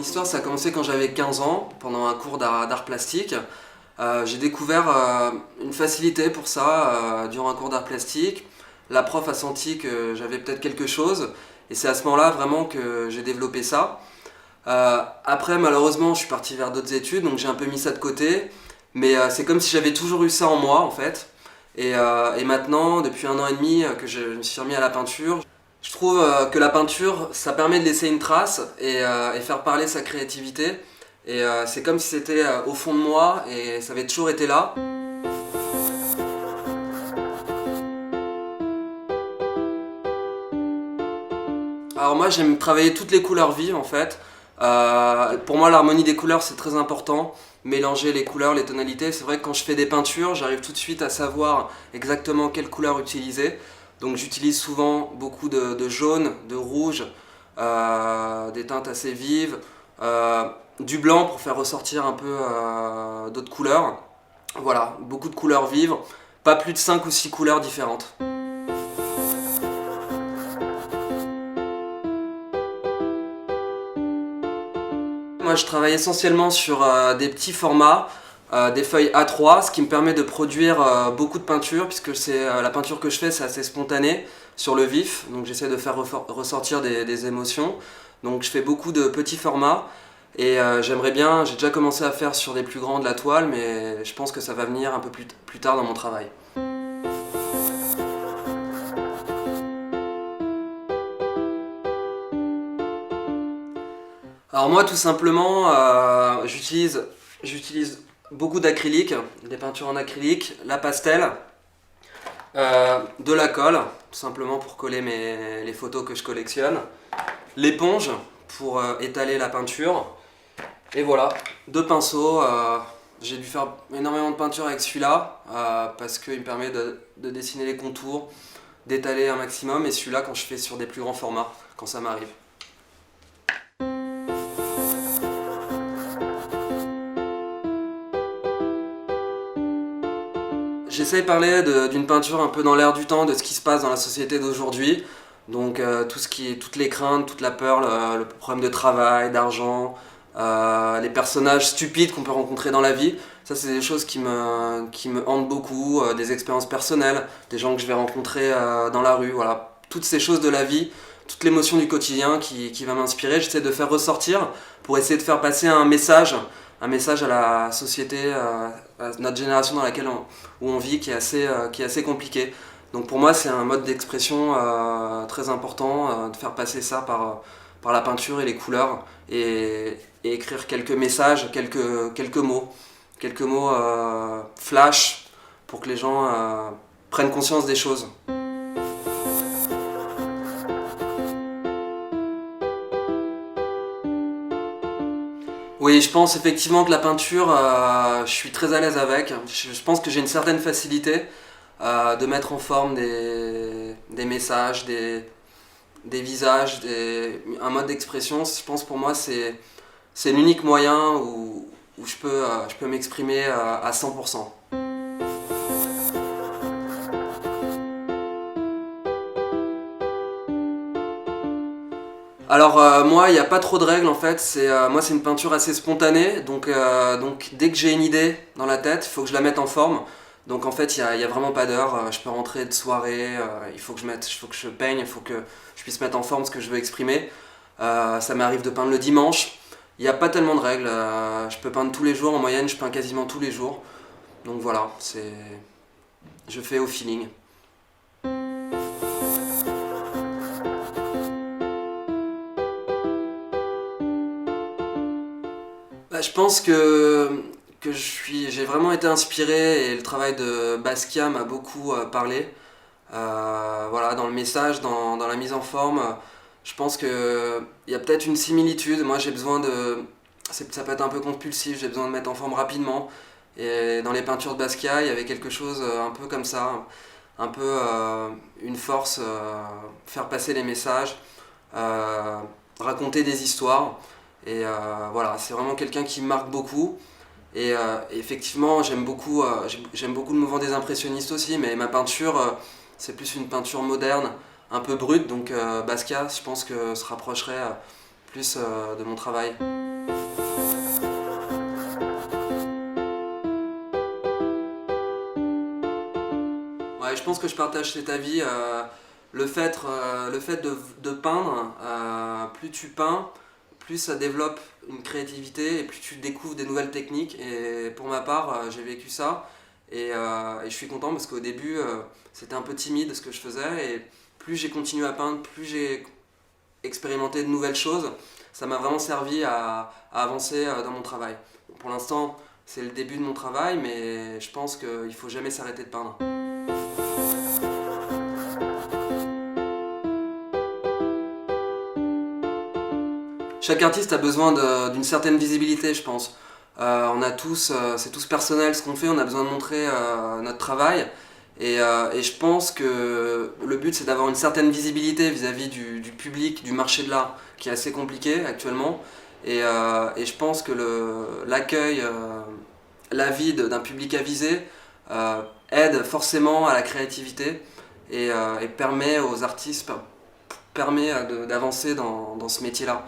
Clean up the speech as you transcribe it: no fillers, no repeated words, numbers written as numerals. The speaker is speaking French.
histoire, ça a commencé quand j'avais 15 ans, pendant un cours d'art plastique. J'ai découvert une facilité pour ça durant un cours d'art plastique. La prof a senti que j'avais peut-être quelque chose, et c'est à ce moment-là vraiment que j'ai développé ça. Après, malheureusement, je suis parti vers d'autres études, donc j'ai un peu mis ça de côté. Mais c'est comme si j'avais toujours eu ça en moi, en fait. Et maintenant, depuis 1 an et demi que je me suis remis à la peinture, je trouve que la peinture, ça permet de laisser une trace et faire parler sa créativité. Et c'est comme si c'était au fond de moi et ça avait toujours été là. Alors moi, j'aime travailler toutes les couleurs vives en fait. Pour moi, l'harmonie des couleurs, c'est très important. Mélanger les couleurs, les tonalités. C'est vrai que quand je fais des peintures, j'arrive tout de suite à savoir exactement quelle couleur utiliser. Donc j'utilise souvent beaucoup de jaune, de rouge, des teintes assez vives, du blanc pour faire ressortir un peu d'autres couleurs. Voilà, beaucoup de couleurs vives, pas plus de 5 ou 6 couleurs différentes. Moi, je travaille essentiellement sur des petits formats, des feuilles A3, ce qui me permet de produire beaucoup de peinture, puisque la peinture que je fais, c'est assez spontané, sur le vif, donc j'essaie de faire ressortir des émotions. Donc je fais beaucoup de petits formats, et j'aimerais bien, j'ai déjà commencé à faire sur des plus grands de la toile, mais je pense que ça va venir un peu plus tard dans mon travail. Alors moi tout simplement j'utilise beaucoup d'acrylique, des peintures en acrylique, la pastel, de la colle, tout simplement pour coller les photos que je collectionne, l'éponge pour étaler la peinture, et voilà, deux pinceaux. J'ai dû faire énormément de peinture avec celui-là parce qu'il me permet de dessiner les contours, d'étaler un maximum, et celui-là quand je fais sur des plus grands formats, quand ça m'arrive. J'essaie de parler d'une peinture un peu dans l'air du temps, de ce qui se passe dans la société d'aujourd'hui. Donc toutes les craintes, toute la peur, le problème de travail, d'argent, les personnages stupides qu'on peut rencontrer dans la vie. Ça, c'est des choses qui me hantent beaucoup, des expériences personnelles, des gens que je vais rencontrer dans la rue. Voilà, toutes ces choses de la vie, toute l'émotion du quotidien qui va m'inspirer. J'essaie de faire ressortir pour essayer de faire passer un message à la société, à notre génération où on vit, qui est assez compliqué. Donc pour moi, c'est un mode d'expression très important, de faire passer ça par la peinture et les couleurs, et écrire quelques messages, quelques mots flash pour que les gens prennent conscience des choses. Oui, je pense effectivement que la peinture, je suis très à l'aise avec. Je pense que j'ai une certaine facilité de mettre en forme des messages, des visages, un mode d'expression. Je pense pour moi c'est l'unique moyen où je peux m'exprimer à 100%. Alors moi, il n'y a pas trop de règles en fait. Moi, c'est une peinture assez spontanée, donc dès que j'ai une idée dans la tête, il faut que je la mette en forme. Donc en fait, il y a vraiment pas d'heure. Je peux rentrer de soirée, il faut que je peigne, il faut que je puisse mettre en forme ce que je veux exprimer. Ça m'arrive de peindre le dimanche. Il n'y a pas tellement de règles. Je peux peindre tous les jours en moyenne, je peins quasiment tous les jours. Donc voilà, je fais au feeling. Bah, je pense que j'ai vraiment été inspiré, et le travail de Basquiat m'a beaucoup parlé. Voilà, dans le message, dans la mise en forme, je pense qu'il y a peut-être une similitude. Moi, j'ai besoin ça peut être un peu compulsif, j'ai besoin de mettre en forme rapidement. Et dans les peintures de Basquiat, il y avait quelque chose un peu comme ça, un peu une force, faire passer les messages, raconter des histoires. Et voilà, c'est vraiment quelqu'un qui me marque beaucoup. Et effectivement, j'aime beaucoup le mouvement des impressionnistes aussi, mais ma peinture, c'est plus une peinture moderne, un peu brute, donc Basquiat, je pense que se rapprocherait plus de mon travail. pense que je partage cet avis. Le fait de peindre, plus tu peins, plus ça développe une créativité et plus tu découvres des nouvelles techniques. Et pour ma part, j'ai vécu ça et je suis content parce qu'au début, c'était un peu timide ce que je faisais et plus j'ai continué à peindre, plus j'ai expérimenté de nouvelles choses. Ça m'a vraiment servi à avancer dans mon travail. Pour l'instant, c'est le début de mon travail, mais je pense qu'il ne faut jamais s'arrêter de peindre. Chaque artiste a besoin d'une certaine visibilité, je pense. C'est tous personnel ce qu'on fait, on a besoin de montrer notre travail. Et je pense que le but c'est d'avoir une certaine visibilité vis-à-vis du public, du marché de l'art, qui est assez compliqué actuellement. Et je pense que l'accueil, l'avis d'un public avisé aide forcément à la créativité et permet aux artistes, permet d'avancer dans ce métier-là.